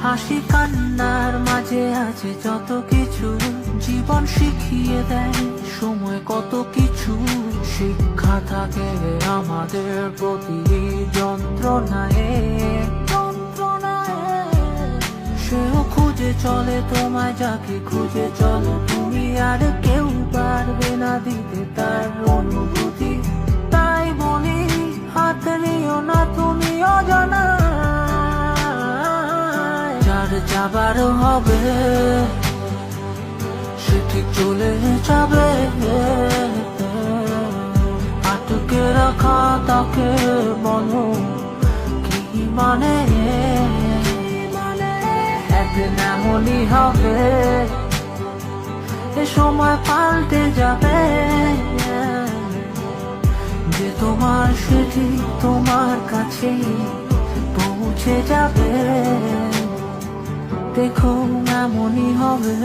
হাসি কান্নার মাঝে আছে যত কিছু, জীবন শিখিয়ে দেয় সময় কত কিছু। শিক্ষা থাকে আমাদের প্রতি যন্ত্রণায়, সেও খুঁজে চলে তোমায়, যাকে খুঁজে চলো তুমি, আর কেউ পারবে না দিতে তার অনুভূতি। তাই বলি হাত নিও না তুমি অজানা, যার যাবার হবে সে ঠিক চলে যাবে। আটকে রাখা তাকে বলো কি মানে, একদিন এমনই হবে এ সময় পাল্টে যাবে, যে তোমার সে ঠিক তোমার কাছে পৌঁছে যাবে। দেখো এমনই হবে।